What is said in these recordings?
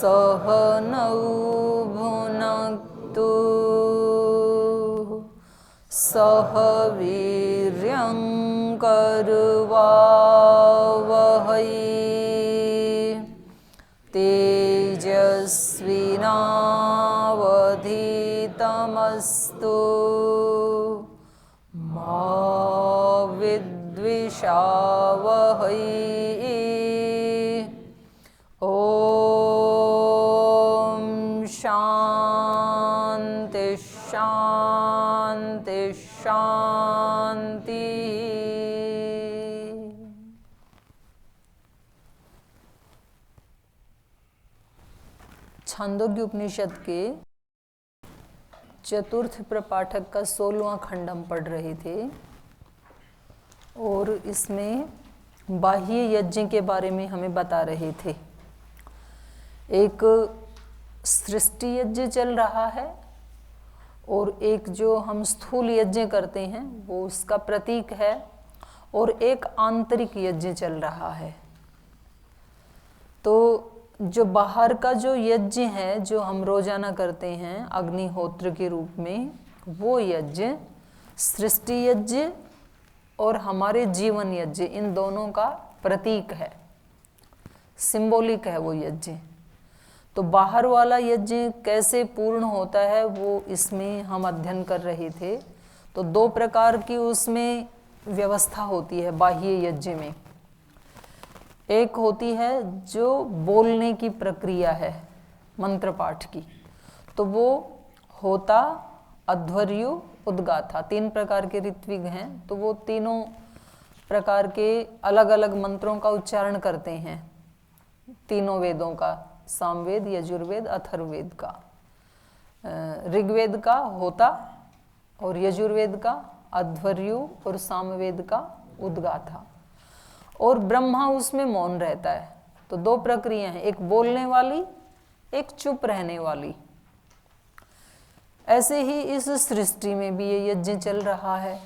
सहनौ भुनक्तु सह वीर्यं करवावहै तेजस्विनावधीतमस्तु मा विद्विषावहै। ओम शांति शांति शांति। छांदोग्य उपनिषद के चतुर्थ प्रपाठक का 16वां खंड हम पढ़ रहे थे और इसमें बाह्य यज्ञ के बारे में हमें बता रहे थे। एक सृष्टि यज्ञ चल रहा है और एक जो हम स्थूल यज्ञ करते हैं वो उसका प्रतीक है, और एक आंतरिक यज्ञ चल रहा है। तो जो बाहर का जो यज्ञ है जो हम रोजाना करते हैं अग्निहोत्र के रूप में, वो यज्ञ सृष्टि यज्ञ और हमारे जीवन यज्ञ, इन दोनों का प्रतीक है, सिंबॉलिक है वो यज्ञ। तो बाहर वाला यज्ञ कैसे पूर्ण होता है वो इसमें हम अध्ययन कर रहे थे। तो दो प्रकार की उसमें व्यवस्था होती है बाह्य यज्ञ में। एक होती है जो बोलने की प्रक्रिया है मंत्र पाठ की, तो वो होता, अध्वर्यु, उद्गाथा, 3 प्रकार के ऋत्विक हैं। तो वो तीनों प्रकार के अलग अलग मंत्रों का उच्चारण करते हैं, तीनों वेदों का, सामवेद, यजुर्वेद, अथर्ववेद का। ऋग्वेद का होता और यजुर्वेद का अध्वर्यु और सामवेद का उद्गाथा, और ब्रह्मा उसमें मौन रहता है। तो 2 प्रक्रिया हैं, एक बोलने वाली, एक चुप रहने वाली। ऐसे ही इस सृष्टि में भी ये यज्ञ चल रहा है।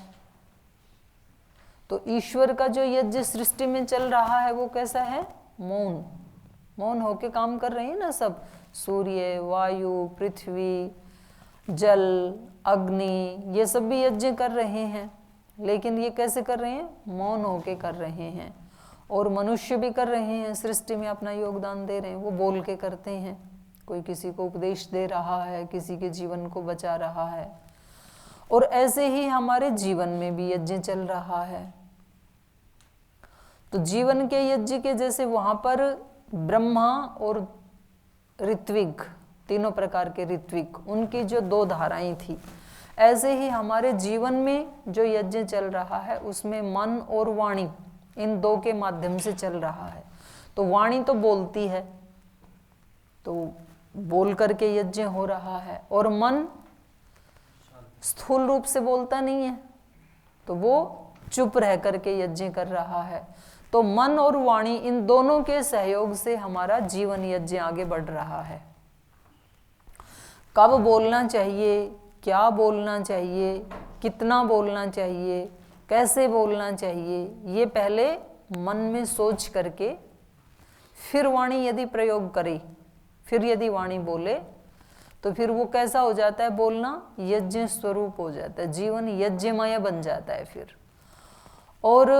तो ईश्वर का जो यज्ञ सृष्टि में चल रहा है वो कैसा है? मौन, मौन होके काम कर रहे हैं ना सब। सूर्य, वायु, पृथ्वी, जल, अग्नि, ये सब भी यज्ञ कर रहे हैं, लेकिन ये कैसे कर रहे हैं? मौन होके कर रहे हैं। और मनुष्य भी कर रहे हैं, सृष्टि में अपना योगदान दे रहे हैं, वो बोल के करते हैं। कोई किसी को उपदेश दे रहा है, किसी के जीवन को बचा रहा है। और ऐसे ही हमारे जीवन में भी यज्ञ चल रहा है। तो जीवन के यज्ञ के जैसे वहां पर ब्रह्मा और ऋत्विक, तीनों प्रकार के ऋत्विक, उनकी जो 2 धाराएं थी, ऐसे ही हमारे जीवन में जो यज्ञ चल रहा है उसमें मन और वाणी, इन 2 के माध्यम से चल रहा है। तो वाणी तो बोलती है, तो बोल करके यज्ञ हो रहा है, और मन स्थूल रूप से बोलता नहीं है, तो वो चुप रह करके यज्ञ कर रहा है। तो मन और वाणी, इन दोनों के सहयोग से हमारा जीवन यज्ञ आगे बढ़ रहा है। कब बोलना चाहिए, क्या बोलना चाहिए, कितना बोलना चाहिए, कैसे बोलना चाहिए, ये पहले मन में सोच करके फिर वाणी यदि प्रयोग करे, फिर यदि वाणी बोले, तो फिर वो कैसा हो जाता है? बोलना यज्ञ स्वरूप हो जाता है, जीवन यज्ञमय बन जाता है फिर। और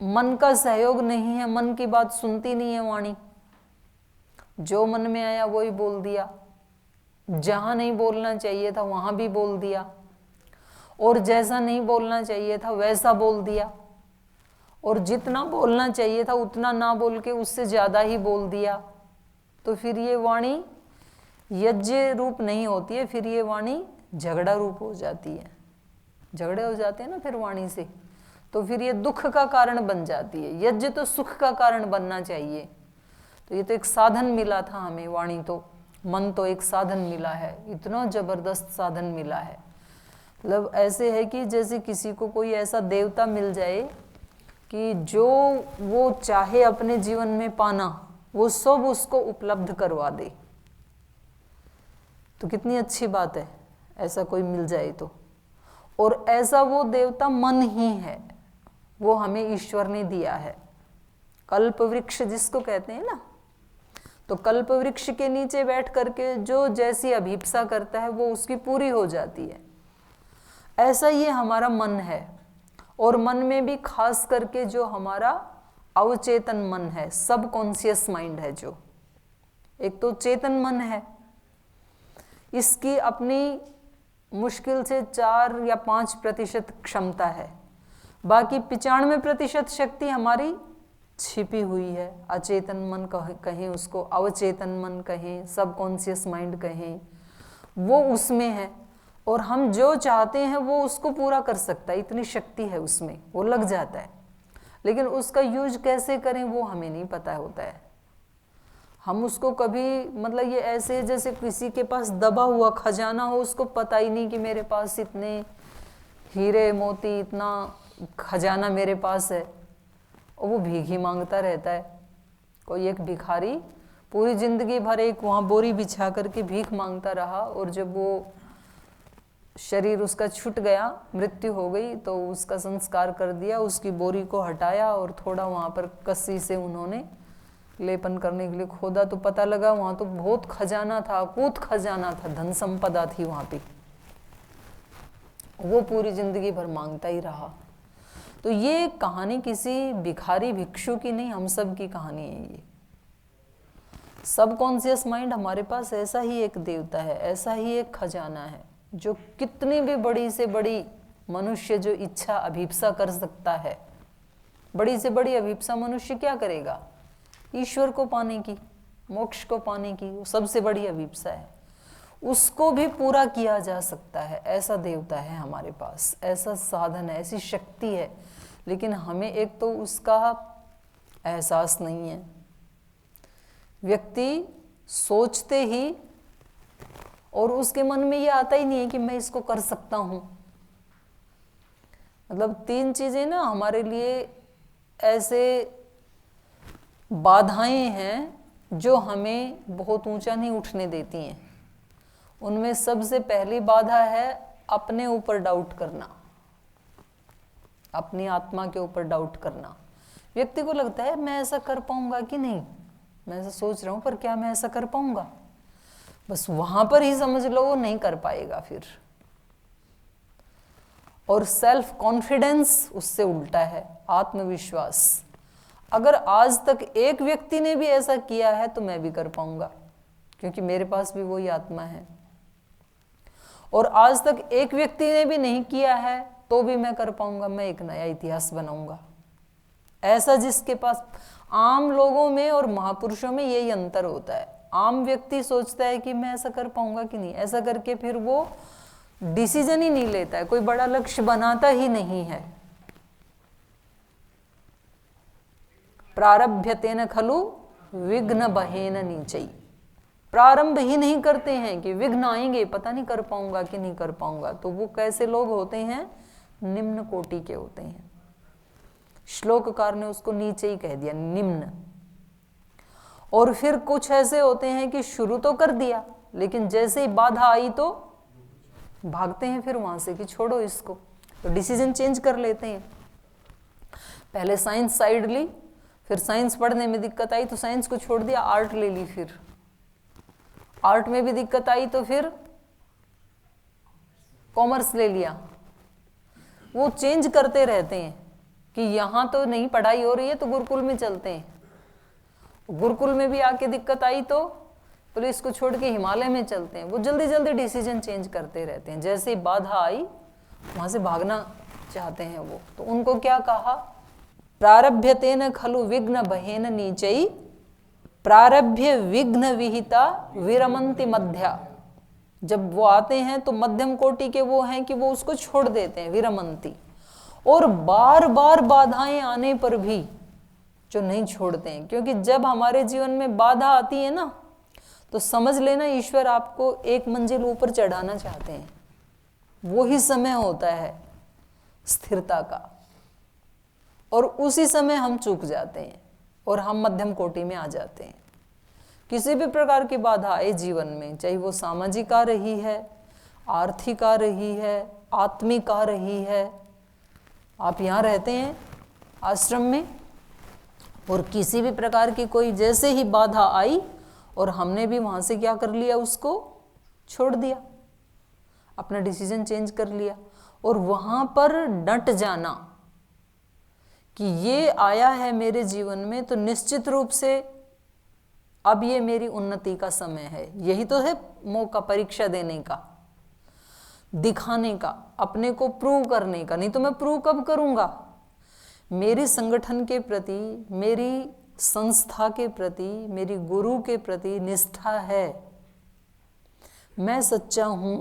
मन का सहयोग नहीं है, मन की बात सुनती नहीं है वाणी, जो मन में आया वही बोल दिया, जहां नहीं बोलना चाहिए था वहां भी बोल दिया, और जैसा नहीं बोलना चाहिए था वैसा बोल दिया, और जितना बोलना चाहिए था उतना ना बोल के उससे ज्यादा ही बोल दिया। तो फिर ये वाणी यज्ञ रूप नहीं होती है, फिर ये वाणी झगड़ा रूप हो जाती है, झगड़े हो जाते हैं ना फिर वाणी से, तो फिर ये दुख का कारण बन जाती है। यज्ञ तो सुख का कारण बनना चाहिए। तो ये तो एक साधन मिला था हमें, वाणी तो, मन तो एक साधन मिला है, इतना जबरदस्त साधन मिला है। मतलब ऐसे है कि जैसे किसी को कोई ऐसा देवता मिल जाए कि जो वो चाहे अपने जीवन में पाना वो सब उसको उपलब्ध करवा दे, तो कितनी अच्छी बात है ऐसा कोई मिल जाए तो। और ऐसा वो देवता मन ही है, वो हमें ईश्वर ने दिया है, कल्प वृक्ष जिसको कहते हैं ना, तो कल्प वृक्ष के नीचे बैठ करके जो जैसी अभिप्सा करता है वो उसकी पूरी हो जाती है। ऐसा ये हमारा मन है, और मन में भी खास करके जो हमारा अवचेतन मन है, सब कॉन्शियस माइंड है, जो एक तो चेतन मन है, इसकी अपनी मुश्किल से 4 या 5% क्षमता है, बाकी 95% शक्ति हमारी छिपी हुई है। अचेतन मन कहें उसको, अवचेतन मन कहें, सब कॉन्शियस माइंड कहें, वो उसमें है, और हम जो चाहते हैं वो उसको पूरा कर सकता है, इतनी शक्ति है उसमें, वो लग जाता है। लेकिन उसका यूज कैसे करें वो हमें नहीं पता होता है। हम उसको कभी, मतलब ये ऐसे जैसे किसी के पास दबा हुआ खजाना हो, उसको पता ही नहीं कि मेरे पास इतने हीरे मोती, इतना खजाना मेरे पास है, और वो भीख ही मांगता रहता है। कोई एक भिखारी पूरी जिंदगी भर एक वहाँ बोरी बिछा करके भीख मांगता रहा, और जब वो शरीर उसका छूट गया, मृत्यु हो गई, तो उसका संस्कार कर दिया, उसकी बोरी को हटाया और थोड़ा वहाँ पर कस्सी से उन्होंने लेपन करने के लिए खोदा, तो पता लगा वहाँ तो बहुत खजाना था, अकूत खजाना था, धन संपदा थी वहाँ पे। वो पूरी जिंदगी भर मांगता ही रहा। तो ये कहानी किसी भिखारी भिक्षु की नहीं, हम सब की कहानी है। ये सब कॉन्शियस माइंड हमारे पास ऐसा ही एक देवता है, ऐसा ही एक खजाना है, जो कितनी भी बड़ी से बड़ी मनुष्य जो इच्छा अभिप्सा कर सकता है। बड़ी से बड़ी अभिप्सा मनुष्य क्या करेगा? ईश्वर को पाने की, मोक्ष को पाने की, वो सबसे बड़ी अभिप्सा है, उसको भी पूरा किया जा सकता है। ऐसा देवता है हमारे पास, ऐसा साधन है, ऐसी शक्ति है, लेकिन हमें एक तो उसका एहसास नहीं है। व्यक्ति सोचते ही, और उसके मन में ये आता ही नहीं है कि मैं इसको कर सकता हूँ। मतलब 3 चीजें ना हमारे लिए ऐसे बाधाएं हैं जो हमें बहुत ऊंचा नहीं उठने देती हैं। उनमें सबसे पहली बाधा है अपने ऊपर डाउट करना, अपनी आत्मा के ऊपर डाउट करना। व्यक्ति को लगता है मैं ऐसा कर पाऊंगा कि नहीं, मैं ऐसा सोच रहा हूं पर क्या मैं ऐसा कर पाऊंगा? बस वहां पर ही समझ लो वो नहीं कर पाएगा फिर। और सेल्फ कॉन्फिडेंस उससे उल्टा है, आत्मविश्वास। अगर आज तक एक व्यक्ति ने भी ऐसा किया है तो मैं भी कर पाऊंगा, क्योंकि मेरे पास भी वही आत्मा है। और आज तक एक व्यक्ति ने भी नहीं किया है तो भी मैं कर पाऊंगा, मैं एक नया इतिहास बनाऊंगा। ऐसा जिसके पास, आम लोगों में और महापुरुषों में यही अंतर होता है। आम व्यक्ति सोचता है कि मैं ऐसा कर पाऊंगा कि नहीं, ऐसा करके फिर वो डिसीजन ही नहीं लेता है, कोई बड़ा लक्ष्य बनाता ही नहीं है। प्रारभ्यतेन खलु विघ्न बहेन नीचई, प्रारंभ ही नहीं करते हैं कि विघ्न आएंगे, पता नहीं कर पाऊंगा कि नहीं कर पाऊंगा। तो वो कैसे लोग होते हैं? निम्न कोटि के होते हैं। श्लोककार ने उसको नीचे ही कह दिया, निम्न। और फिर कुछ ऐसे होते हैं कि शुरू तो कर दिया, लेकिन जैसे ही बाधा आई तो भागते हैं फिर वहां से कि छोड़ो इसको, तो डिसीजन चेंज कर लेते हैं। पहले साइंस साइड ली, फिर साइंस पढ़ने में दिक्कत आई तो साइंस को छोड़ दिया, आर्ट ले ली, फिर आर्ट में भी दिक्कत आई तो फिर कॉमर्स ले लिया। वो चेंज करते रहते हैं कि यहाँ तो नहीं पढ़ाई हो रही है तो गुरुकुल में चलते हैं, गुरुकुल में भी आके दिक्कत आई तो बोले इसको छोड़ के हिमालय में चलते हैं। वो जल्दी जल्दी डिसीजन चेंज करते रहते हैं, जैसे ही बाधा आई वहां से भागना चाहते हैं वो। तो उनको क्या कहा? प्रारभ्यतेन खलु विघ्न बहेन नीचई, प्रारभ्य विघ्न विहिता विरमंति मध्या। जब वो आते हैं तो मध्यम कोटि के वो हैं कि वो उसको छोड़ देते हैं, विरमंती। और बार बार बाधाएं आने पर भी जो नहीं छोड़ते हैं, क्योंकि जब हमारे जीवन में बाधा आती है ना तो समझ लेना ईश्वर आपको एक मंजिल ऊपर चढ़ाना चाहते हैं। वो ही समय होता है स्थिरता का, और उसी समय हम चूक जाते हैं और हम मध्यम कोटि में आ जाते हैं। किसी भी प्रकार की बाधा आए जीवन में, चाहे वो सामाजिक आ रही है, आर्थिक आ रही है, आत्मिक आ रही है। आप यहाँ रहते हैं आश्रम में और किसी भी प्रकार की कोई जैसे ही बाधा आई और हमने भी वहाँ से क्या कर लिया, उसको छोड़ दिया, अपना डिसीजन चेंज कर लिया। और वहाँ पर डट जाना कि ये आया है मेरे जीवन में तो निश्चित रूप से अब ये मेरी उन्नति का समय है। यही तो है मौका परीक्षा देने का, दिखाने का, अपने को प्रूव करने का। नहीं तो मैं प्रूव कब करूँगा? मेरी संगठन के प्रति, मेरी संस्था के प्रति, मेरी गुरु के प्रति निष्ठा है, मैं सच्चा हूँ,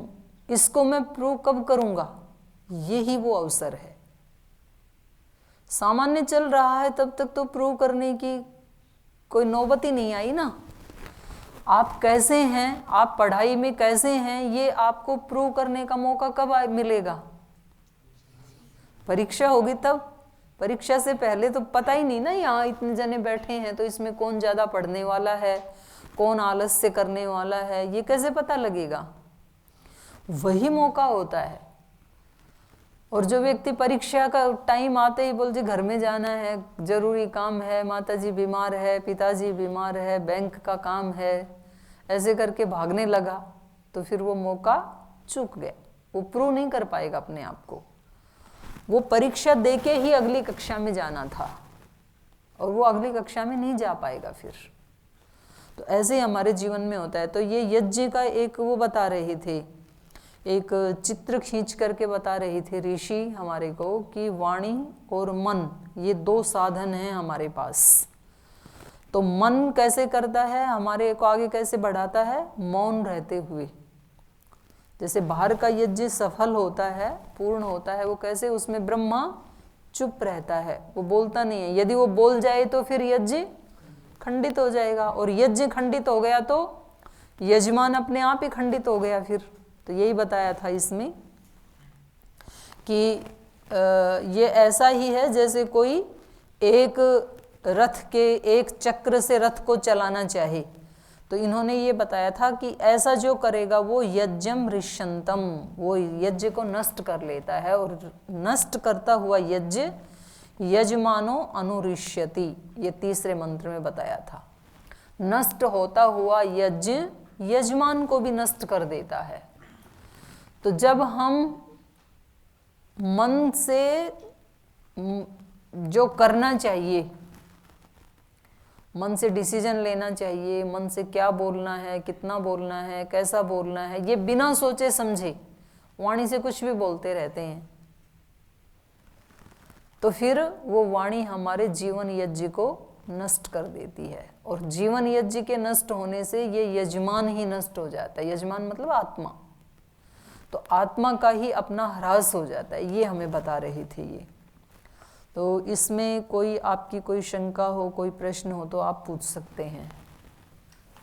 इसको मैं प्रूव कब करूँगा? यही वो अवसर है। सामान्य चल रहा है तब तक तो प्रूव करने की कोई नौबत ही नहीं आई ना। आप कैसे हैं, आप पढ़ाई में कैसे हैं, ये आपको प्रूव करने का मौका कब मिलेगा? परीक्षा होगी तब। परीक्षा से पहले तो पता ही नहीं ना, यहाँ इतने जने बैठे हैं तो इसमें कौन ज़्यादा पढ़ने वाला है, कौन आलस्य करने वाला है, ये कैसे पता लगेगा? वही मौका होता है। और जो व्यक्ति परीक्षा का टाइम आते ही बोलते घर में जाना है, जरूरी काम है, माताजी बीमार है, पिताजी बीमार है, बैंक का काम है, ऐसे करके भागने लगा, तो फिर वो मौका चूक गया। वो प्रूव नहीं कर पाएगा अपने आप को। वो परीक्षा देके ही अगली कक्षा में जाना था और वो अगली कक्षा में नहीं जा पाएगा फिर। तो ऐसे ही हमारे जीवन में होता है। तो ये यज्ञ का एक वो बता रहे थे, एक चित्र खींच करके बता रही थी ऋषि हमारे को कि वाणी और मन ये दो साधन हैं हमारे पास। तो मन कैसे करता है, हमारे को आगे कैसे बढ़ाता है? मौन रहते हुए। जैसे बाहर का यज्ञ सफल होता है, पूर्ण होता है, वो कैसे? उसमें ब्रह्मा चुप रहता है, वो बोलता नहीं है। यदि वो बोल जाए तो फिर यज्ञ खंडित हो जाएगा, और यज्ञ खंडित हो गया तो यजमान अपने आप ही खंडित हो गया फिर। तो यही बताया था इसमें कि ये ऐसा ही है जैसे कोई एक रथ के एक चक्र से रथ को चलाना चाहे। तो इन्होंने ये बताया था कि ऐसा जो करेगा वो यज्ञम ऋष्यंतम, वो यज्ञ को नष्ट कर लेता है, और नष्ट करता हुआ यज्ञ यजमानो अनुरिष्यति, ये तीसरे मंत्र में बताया था। नष्ट होता हुआ यज्ञ यजमान को भी नष्ट कर देता है। तो जब हम मन से जो करना चाहिए, मन से डिसीजन लेना चाहिए, मन से क्या बोलना है, कितना बोलना है, कैसा बोलना है, ये बिना सोचे समझे वाणी से कुछ भी बोलते रहते हैं, तो फिर वो वाणी हमारे जीवन यज्ञ को नष्ट कर देती है। और जीवन यज्ञ के नष्ट होने से ये यजमान ही नष्ट हो जाता है। यजमान मतलब आत्मा। तो आत्मा का ही अपना ह्रास हो जाता है, ये हमें बता रहे थे ये। तो इसमें कोई आपकी कोई शंका हो, कोई प्रश्न हो तो आप पूछ सकते हैं।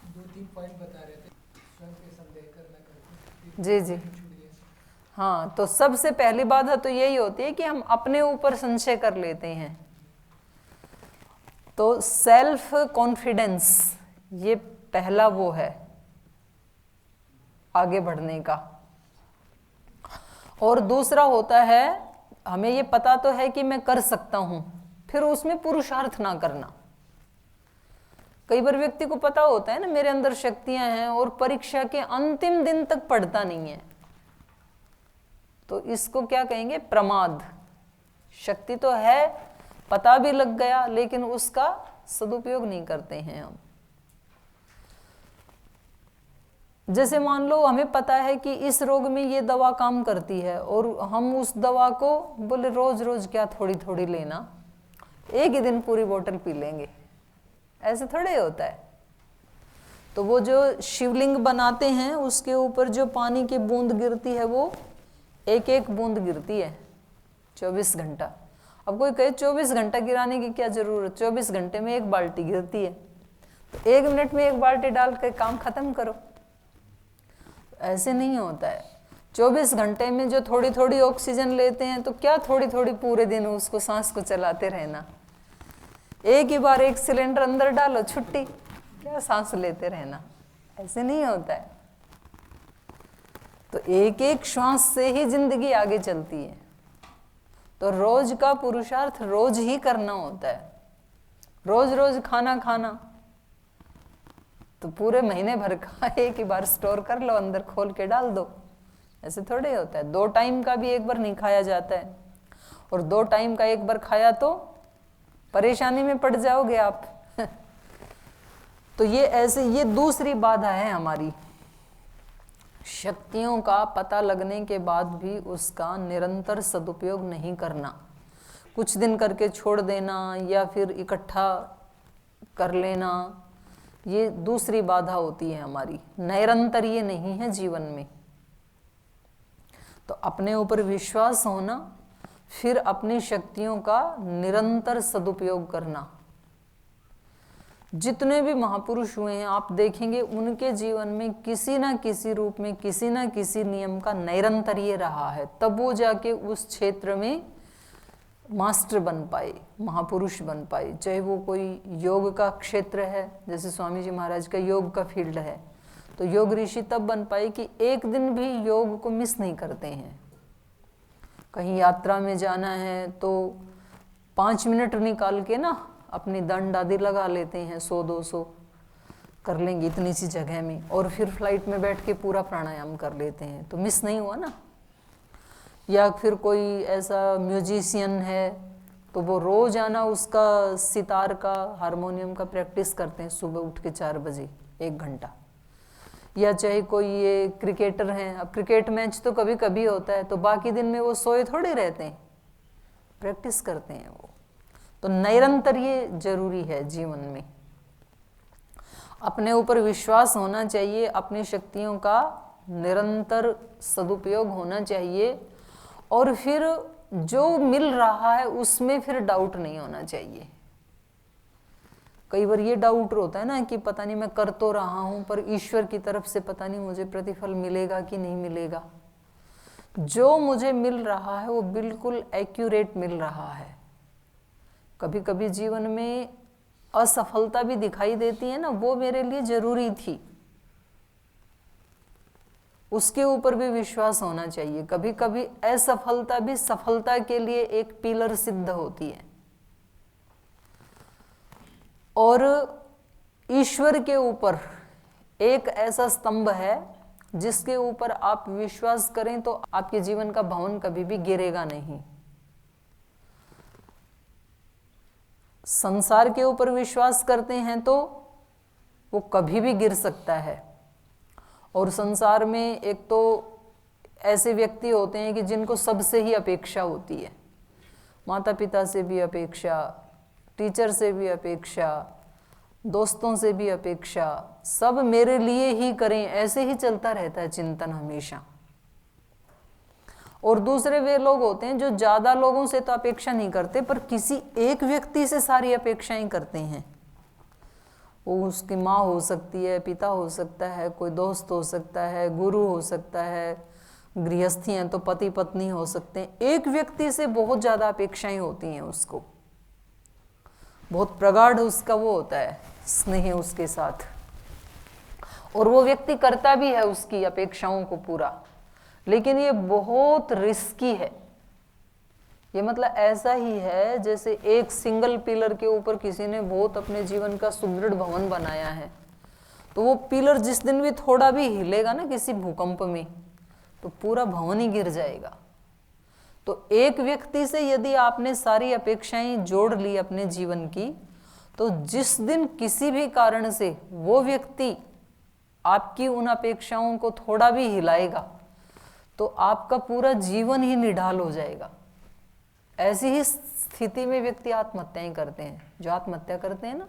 2-3 पॉइंट बता रहे थे, स्वयं पे संदेह करना करके। जी जी हाँ, तो सबसे पहली बात है तो यही होती है कि हम अपने ऊपर संशय कर लेते हैं। तो सेल्फ कॉन्फिडेंस ये पहला वो है आगे बढ़ने का। और दूसरा होता है, हमें ये पता तो है कि मैं कर सकता हूं, फिर उसमें पुरुषार्थ ना करना। कई बार व्यक्ति को पता होता है ना मेरे अंदर शक्तियां हैं, और परीक्षा के अंतिम दिन तक पढ़ता नहीं है, तो इसको क्या कहेंगे? प्रमाद। शक्ति तो है, पता भी लग गया, लेकिन उसका सदुपयोग नहीं करते हैं हम। जैसे मान लो हमें पता है कि इस रोग में ये दवा काम करती है, और हम उस दवा को बोले रोज रोज क्या थोड़ी थोड़ी लेना, एक ही दिन पूरी बोतल पी लेंगे, ऐसे थोड़े होता है। तो वो जो शिवलिंग बनाते हैं उसके ऊपर जो पानी की बूंद गिरती है वो एक एक बूंद गिरती है 24 घंटा। अब कोई कहे 24 घंटा गिराने की क्या जरूरत, 24 घंटे में एक बाल्टी गिरती है, तो 1 मिनट में एक बाल्टी डाल कर काम खत्म करो। ऐसे नहीं होता है। 24 घंटे में जो थोड़ी थोड़ी ऑक्सीजन लेते हैं, तो क्या थोड़ी थोड़ी पूरे दिन उसको सांस को चलाते रहना, एक ही बार एक सिलेंडर अंदर डालो छुट्टी, क्या सांस लेते रहना, ऐसे नहीं होता है। तो एक एक श्वास से ही जिंदगी आगे चलती है। तो रोज का पुरुषार्थ रोज ही करना होता है। रोज रोज खाना खाना, तो पूरे महीने भर का एक ही बार स्टोर कर लो, अंदर खोल के डाल दो। ऐसे थोड़े होता है। 2 टाइम का भी एक बार नहीं खाया जाता है, और 2 टाइम का एक बार खाया तो परेशानी में पड़ जाओगे आप। तो ये ऐसे, ये दूसरी बाधा है हमारी। शक्तियों का पता लगने के बाद भी उसका निरंतर सदुपयोग नहीं करना, कुछ दिन करके छोड़ देना या फिर इकट्ठा कर लेना, ये दूसरी बाधा होती है हमारी। निरंतर ये नहीं है जीवन में। तो अपने ऊपर विश्वास होना, फिर अपनी शक्तियों का निरंतर सदुपयोग करना। जितने भी महापुरुष हुए हैं आप देखेंगे, उनके जीवन में किसी ना किसी रूप में, किसी ना किसी नियम का निरंतर ये रहा है, तब वो जाके उस क्षेत्र में मास्टर बन पाए, महापुरुष बन पाए। चाहे वो कोई योग का क्षेत्र है, जैसे स्वामी जी महाराज का योग का फील्ड है, तो योग ऋषि तब बन पाए कि एक दिन भी योग को मिस नहीं करते हैं। कहीं यात्रा में जाना है तो 5 मिनट निकाल के ना अपनी दंड आदि लगा लेते हैं, 100-200 कर लेंगे इतनी सी जगह में, और फिर फ्लाइट में बैठ के पूरा प्राणायाम कर लेते हैं, तो मिस नहीं हुआ ना। या फिर कोई ऐसा म्यूजिशियन है तो वो रोजाना उसका सितार का, हारमोनियम का प्रैक्टिस करते हैं सुबह उठ के 4 बजे 1 घंटा। या चाहे कोई ये क्रिकेटर हैं, अब क्रिकेट मैच तो कभी कभी होता है, तो बाकी दिन में वो सोए थोड़े रहते हैं, प्रैक्टिस करते हैं वो। तो निरंतर ये जरूरी है जीवन में। अपने ऊपर विश्वास होना चाहिए, अपनी शक्तियों का निरंतर सदुपयोग होना चाहिए, और फिर जो मिल रहा है उसमें फिर डाउट नहीं होना चाहिए। कई बार ये डाउट होता है ना कि पता नहीं मैं कर तो रहा हूं, पर ईश्वर की तरफ से पता नहीं मुझे प्रतिफल मिलेगा कि नहीं मिलेगा। जो मुझे मिल रहा है वो बिल्कुल एक्यूरेट मिल रहा है। कभी कभी जीवन में असफलता भी दिखाई देती है ना, वो मेरे लिए जरूरी थी, उसके ऊपर भी विश्वास होना चाहिए। कभी कभी असफलता भी सफलता के लिए एक पिलर सिद्ध होती है। और ईश्वर के ऊपर एक ऐसा स्तंभ है जिसके ऊपर आप विश्वास करें तो आपके जीवन का भवन कभी भी गिरेगा नहीं। संसार के ऊपर विश्वास करते हैं तो वो कभी भी गिर सकता है। और संसार में एक तो ऐसे व्यक्ति होते हैं कि जिनको सबसे ही अपेक्षा होती है, माता पिता से भी अपेक्षा, टीचर से भी अपेक्षा, दोस्तों से भी अपेक्षा, सब मेरे लिए ही करें, ऐसे ही चलता रहता है चिंतन हमेशा। और दूसरे वे लोग होते हैं जो ज्यादा लोगों से तो अपेक्षा नहीं करते, पर किसी एक व्यक्ति से सारी अपेक्षाएं करते हैं। वो उसकी माँ हो सकती है, पिता हो सकता है, कोई दोस्त हो सकता है, गुरु हो सकता है, गृहस्थी हैं तो पति पत्नी हो सकते हैं। एक व्यक्ति से बहुत ज्यादा अपेक्षाएं होती हैं उसको, बहुत प्रगाढ़ उसका वो होता है स्नेह उसके साथ, और वो व्यक्ति करता भी है उसकी अपेक्षाओं को पूरा। लेकिन ये बहुत रिस्की है। ये मतलब ऐसा ही है जैसे एक सिंगल पिलर के ऊपर किसी ने बहुत अपने जीवन का सुदृढ़ भवन बनाया है, तो वो पिलर जिस दिन भी थोड़ा भी हिलेगा ना किसी भूकंप में, तो पूरा भवन ही गिर जाएगा। तो एक व्यक्ति से यदि आपने सारी अपेक्षाएं जोड़ ली अपने जीवन की, तो जिस दिन किसी भी कारण से वो व्यक्ति आपकी उन अपेक्षाओं को थोड़ा भी हिलाएगा, तो आपका पूरा जीवन ही निढाल हो जाएगा। ऐसी ही स्थिति में व्यक्ति आत्महत्याएं करते हैं। जो आत्महत्या करते हैं ना,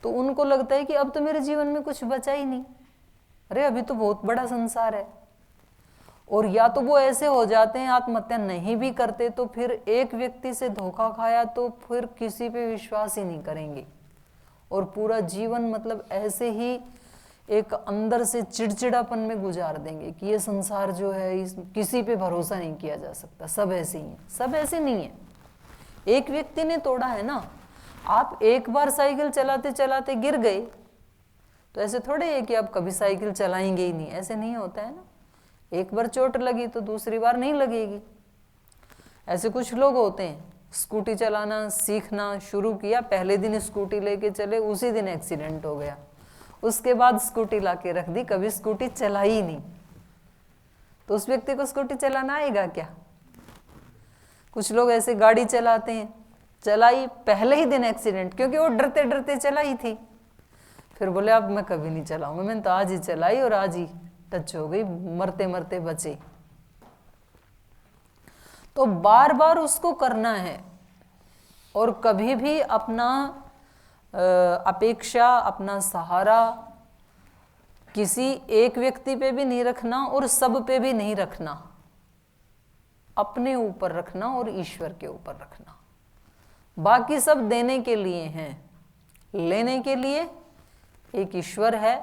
तो उनको लगता है कि अब तो मेरे जीवन में कुछ बचा ही नहीं, अरे अभी तो बहुत बड़ा संसार है। और या तो वो ऐसे हो जाते हैं, आत्महत्या नहीं भी करते तो फिर एक व्यक्ति से धोखा खाया तो फिर किसी पे विश्वास ही नहीं करेंगे, और पूरा जीवन मतलब ऐसे ही एक अंदर से चिड़चिड़ापन में गुजार देंगे कि ये संसार जो है, इस किसी पे भरोसा नहीं किया जा सकता, सब ऐसे ही हैं। सब ऐसे नहीं है। एक व्यक्ति ने तोड़ा है ना, आप एक बार साइकिल चलाते चलाते गिर गए तो ऐसे थोड़े है कि आप कभी साइकिल चलाएंगे ही नहीं, ऐसे नहीं होता है ना। एक बार चोट लगी तो दूसरी बार नहीं लगेगी। ऐसे कुछ लोग होते हैं, स्कूटी चलाना सीखना शुरू किया, पहले दिन स्कूटी लेके चले, उसी दिन एक्सीडेंट हो गया, उसके बाद स्कूटी लाके रख दी, कभी स्कूटी चलाई ही नहीं। तो उस व्यक्ति को स्कूटी चलाना आएगा क्या? कुछ लोग ऐसे गाड़ी चलाते हैं, चलाई पहले ही दिन एक्सीडेंट, क्योंकि वो डरते डरते चलाई थी। फिर बोले अब मैं कभी नहीं चलाऊंगा, मैंने तो आज ही चलाई और आज ही टच हो गई, मरते मरते बचे। तो बार बार उसको करना है और कभी भी अपना अपेक्षा, अपना सहारा किसी एक व्यक्ति पे भी नहीं रखना और सब पे भी नहीं रखना, अपने ऊपर रखना और ईश्वर के ऊपर रखना। बाकी सब देने के लिए हैं, लेने के लिए एक ईश्वर है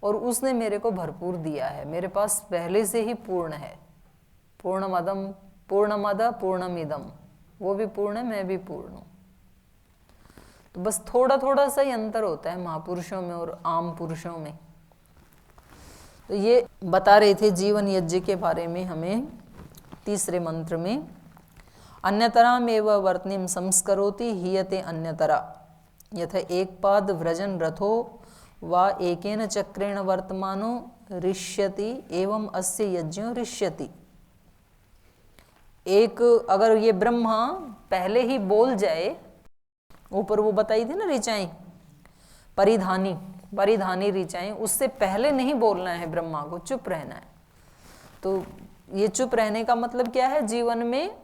और उसने मेरे को भरपूर दिया है, मेरे पास पहले से ही पूर्ण है। पूर्णमदम पूर्णमद पूर्णमिदम, वो भी पूर्ण है, मैं भी पूर्ण हूं। तो बस थोड़ा थोड़ा सा ही अंतर होता है महापुरुषों में और आम पुरुषों में। तो ये बता रहे थे जीवन यज्ञ के बारे में हमें तीसरे मंत्र में। अन्यतरामेव वर्तनीम संस्करोति हीयते अन्यतरा यथा एक पाद व्रजन रथो वा एकेन चक्रेण वर्तमानो ऋष्यति एवं अस्य यज्ञो ऋष्यति। एक अगर ये ब्रह्मा पहले ही बोल जाए, ऊपर वो बताई थी ना ऋचाएं, परिधानी ऋचाएं, उससे पहले नहीं बोलना है ब्रह्मा को, चुप रहना है। तो ये चुप रहने का मतलब क्या है? जीवन में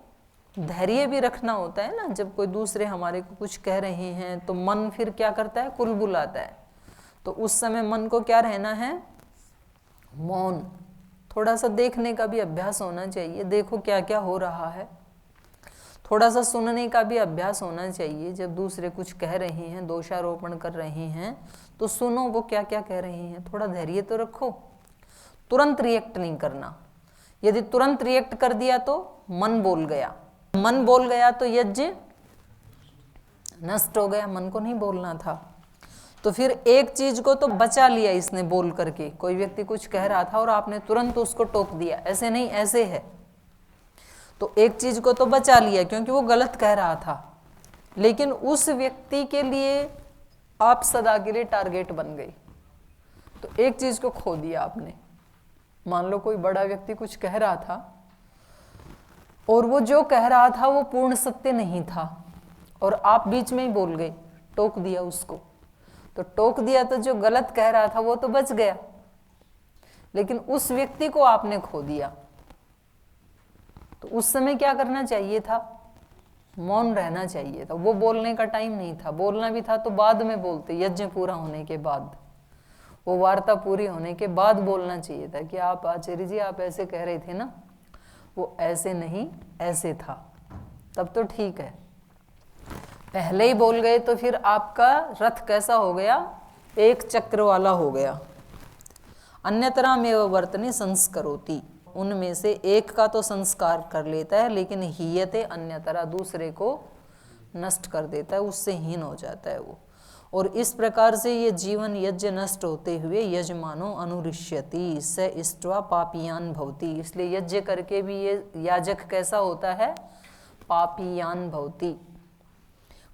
धैर्य भी रखना होता है ना। जब कोई दूसरे हमारे को कुछ कह रहे हैं तो मन फिर क्या करता है? कुलबुलाता है। तो उस समय मन को क्या रहना है? मौन। थोड़ा सा देखने का भी अभ्यास होना चाहिए, देखो क्या क्या हो रहा है। थोड़ा सा सुनने का भी अभ्यास होना चाहिए, जब दूसरे कुछ कह रहे हैं, दोषारोपण कर रहे हैं तो सुनो वो क्या क्या कह रहे हैं, थोड़ा धैर्य तो रखो। तुरंत रिएक्ट नहीं करना। यदि तुरंत रिएक्ट कर दिया तो मन बोल गया तो यज्ञ नष्ट हो गया, मन को नहीं बोलना था। तो फिर एक चीज को तो बचा लिया इसने बोल करके, कोई व्यक्ति कुछ कह रहा था और आपने तुरंत उसको टोक दिया, ऐसे नहीं ऐसे है। तो एक चीज को तो बचा लिया क्योंकि वो गलत कह रहा था, लेकिन उस व्यक्ति के लिए आप सदा के लिए टारगेट बन गए। तो एक चीज को खो दिया आपने। मान लो कोई बड़ा व्यक्ति कुछ कह रहा था और वो जो कह रहा था वो पूर्ण सत्य नहीं था और आप बीच में ही बोल गए, टोक दिया उसको। तो टोक दिया तो जो गलत कह रहा था वो तो बच गया, लेकिन उस व्यक्ति को आपने खो दिया। तो उस समय क्या करना चाहिए था? मौन रहना चाहिए था। वो बोलने का टाइम नहीं था, बोलना भी था तो बाद में बोलते, यज्ञ पूरा होने के बाद, वो वार्ता पूरी होने के बाद बोलना चाहिए था कि आप आचार्य जी आप ऐसे कह रहे थे ना, वो ऐसे नहीं ऐसे था, तब तो ठीक है। पहले ही बोल गए तो फिर आपका रथ कैसा हो गया? एक चक्र वाला हो गया। अन्यतरामेव वर्तने संस्करोति, उनमें से एक का तो संस्कार कर लेता है, लेकिन हीयते अन्यतरा, दूसरे को नष्ट कर देता है, उससे हीन हो जाता है वो। और इस प्रकार से ये जीवन यज्ञ नष्ट होते हुए यजमानो अनुरिष्यति स इष्ट्वा पापियान भवति। इसलिए यज्ञ करके भी ये याजक कैसा होता है? पापियान भवति,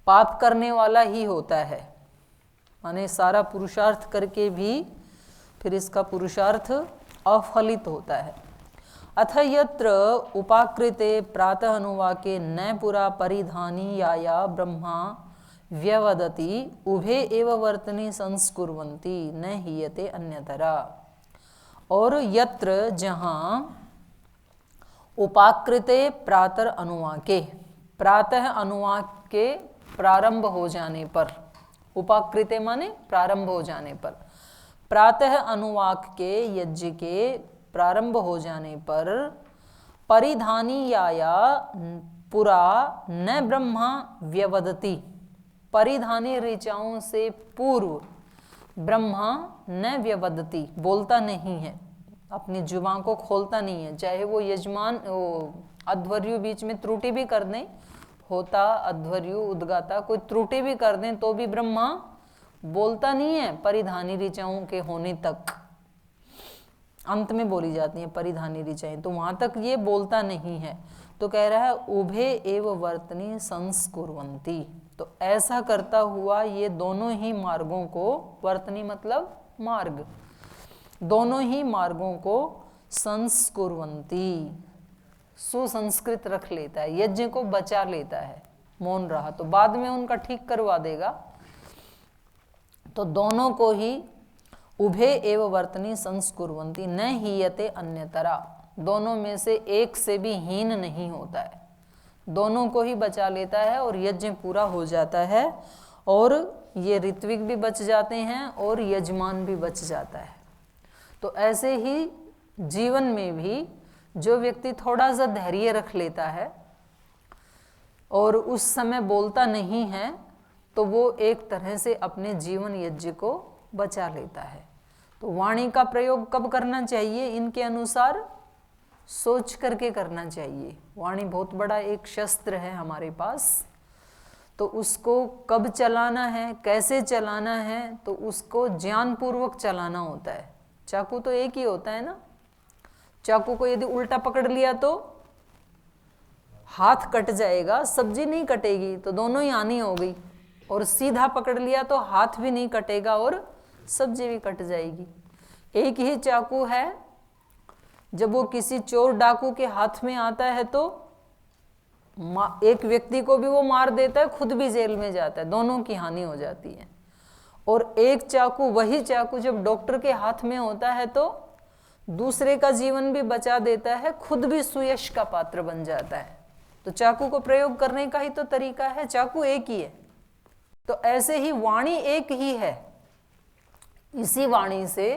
पाप करने वाला ही होता है। माने सारा पुरुषार्थ करके भी फिर इसका पुरुषार्थ अफलित होता है। अथ यत्र उपाकृते प्रातः अनुवाके न पुरा परिधानीयाया ब्रह्मा व्यवदति उभे एव वर्तनी संस्कुर्वन्ति न हीयते अन्यतरा। और यत्र जहाँ उपाकृते प्रातः अनुवाके, प्रातः अनुवाक के प्रारंभ हो जाने पर, उपाकृते माने प्रारंभ हो जाने पर, प्रातः अनुवाक के यज्ञ के प्रारंभ हो जाने पर परिधानीयाया पुरा न ब्रह्मा व्यवदति, परिधानी ऋचाओं से पूर्व ब्रह्मा न व्यवदति, बोलता नहीं है, अपनी जुबान को खोलता नहीं है। चाहे वो यजमान अध्वर्यु बीच में त्रुटि भी कर दें, होता अध्वर्यु उद्गाता कोई त्रुटि भी कर दें तो भी ब्रह्मा बोलता नहीं है परिधानी ऋचाओं के होने तक। अंत में बोली जाती है परिधानी ऋचाएं, तो वहां तक ये बोलता नहीं है। तो कह रहा है उभे एव वर्तनी संस्कुर्वन्ति, तो ऐसा करता हुआ ये दोनों ही मार्गों को, वर्तनी मतलब मार्ग, दोनों ही मार्गों को संस्कुर्वन्ति, सुसंस्कृत रख लेता है, यज्ञ को बचा लेता है। मौन रहा तो बाद में उनका ठीक करवा देगा। तो दोनों को ही उभे एव वर्तनी संस्कुर्वन्ति न हीयते अन्यतरा, दोनों में से एक से भी हीन नहीं होता है, दोनों को ही बचा लेता है और यज्ञ पूरा हो जाता है, और ये ऋत्विक भी बच जाते हैं और यजमान भी बच जाता है। तो ऐसे ही जीवन में भी जो व्यक्ति थोड़ा सा धैर्य रख लेता है और उस समय बोलता नहीं है, तो वो एक तरह से अपने जीवन यज्ञ को बचा लेता है। तो वाणी का प्रयोग कब करना चाहिए? इनके अनुसार सोच करके करना चाहिए। वाणी बहुत बड़ा एक शस्त्र है हमारे पास, तो उसको कब चलाना है, कैसे चलाना है, तो उसको ज्ञानपूर्वक चलाना होता है। चाकू तो एक ही होता है ना, चाकू को यदि उल्टा पकड़ लिया तो हाथ कट जाएगा, सब्जी नहीं कटेगी, तो दोनों ही हानि हो गई। और सीधा पकड़ लिया तो हाथ भी नहीं कटेगा और सब्जी भी कट जाएगी। एक ही चाकू है, जब वो किसी चोर डाकू के हाथ में आता है तो एक व्यक्ति को भी वो मार देता है, खुद भी जेल में जाता है, दोनों की हानि हो जाती है। और एक चाकू, वही चाकू जब डॉक्टर के हाथ में होता है तो दूसरे का जीवन भी बचा देता है, खुद भी सुयश का पात्र बन जाता है। तो चाकू को प्रयोग करने का ही तो तरीका है, चाकू एक ही है। तो ऐसे ही वाणी एक ही है। इसी वाणी से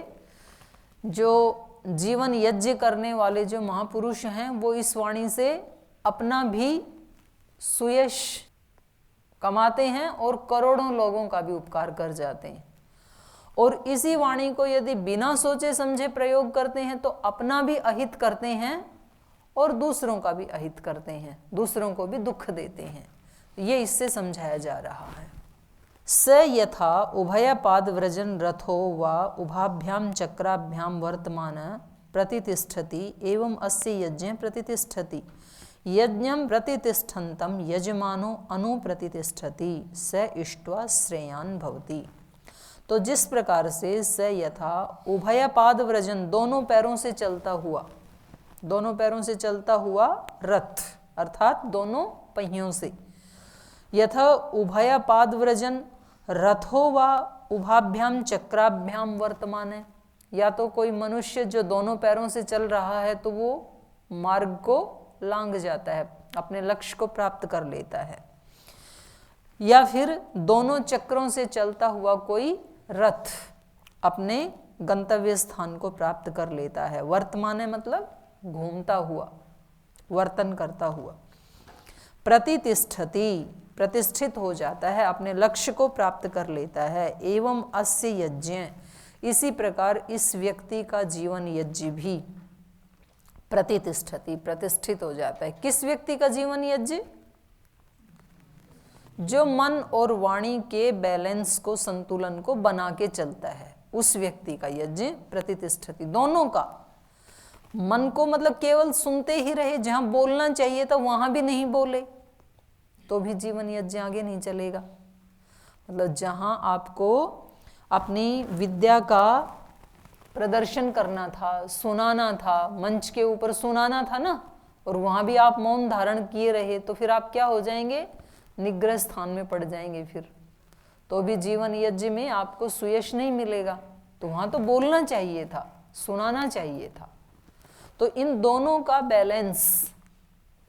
जो जीवन यज्ञ करने वाले जो महापुरुष हैं, वो इस वाणी से अपना भी सुयश कमाते हैं और करोड़ों लोगों का भी उपकार कर जाते हैं। और इसी वाणी को यदि बिना सोचे समझे प्रयोग करते हैं तो अपना भी अहित करते हैं और दूसरों का भी अहित करते हैं, दूसरों को भी दुख देते हैं। ये इससे समझाया जा रहा है। स यथा उभयपाद व्रजन रथो वा उभाभ्याम चक्राभ्याम वर्तमान प्रतितिष्ठति एवं अस्य यज्ञ प्रतितिष्ठति यज्ञं प्रतितिष्ठन्तं यजमानो अनुप्रतितिष्ठति स इष्ट्वा श्रेयान् भवति। तो जिस प्रकार से स यथा उभयपाद व्रजन, दोनों पैरों से चलता हुआ, दोनों पैरों से चलता हुआ रथ अर्थात दोनों पहियों से, यथा उभयपाद व्रजन रथो वा उभाभ्याम चक्राभ्याम वर्तमान है। या तो कोई मनुष्य जो दोनों पैरों से चल रहा है तो वो मार्ग को लांघ जाता है, अपने लक्ष्य को प्राप्त कर लेता है। या फिर दोनों चक्रों से चलता हुआ कोई रथ अपने गंतव्य स्थान को प्राप्त कर लेता है। वर्तमान मतलब घूमता हुआ, वर्तन करता हुआ। प्रतितिष्ठति, प्रतिष्ठित हो जाता है, अपने लक्ष्य को प्राप्त कर लेता है। एवं अस्य यज्ञ, इसी प्रकार इस व्यक्ति का जीवन यज्ञ भी प्रतितिष्ठति, प्रतिष्ठित हो जाता है। किस व्यक्ति का जीवन यज्ञ? जो मन और वाणी के बैलेंस को, संतुलन को बना के चलता है, उस व्यक्ति का यज्ञ प्रतितिष्ठति। दोनों का, मन को मतलब केवल सुनते ही रहे, जहां बोलना चाहिए था वहां भी नहीं बोले तो भी जीवन यज्ञ आगे नहीं चलेगा। मतलब जहां आपको अपनी विद्या का प्रदर्शन करना था, सुनाना था, मंच के ऊपर सुनाना था ना, और वहां भी आप मौन धारण किए रहे तो फिर आप क्या हो जाएंगे? निग्रह स्थान में पड़ जाएंगे। फिर तो भी जीवन यज्ञ में आपको सुयश नहीं मिलेगा। तो वहां तो बोलना चाहिए था, सुनाना चाहिए था। तो इन दोनों का बैलेंस,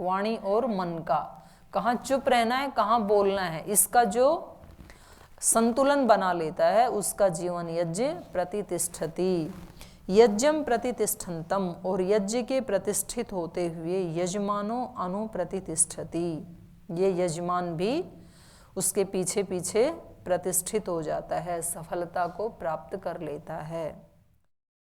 वाणी और मन का, कहाँ चुप रहना है, कहाँ बोलना है, इसका जो संतुलन बना लेता है उसका जीवन यज्ञ प्रतितिष्ठति। यज्ञम प्रतितिष्ठन्तम, और यज्ञ के प्रतिष्ठित होते हुए यजमानो अनुप्रतितिष्ठति, ये यजमान भी उसके पीछे पीछे प्रतिष्ठित हो जाता है, सफलता को प्राप्त कर लेता है।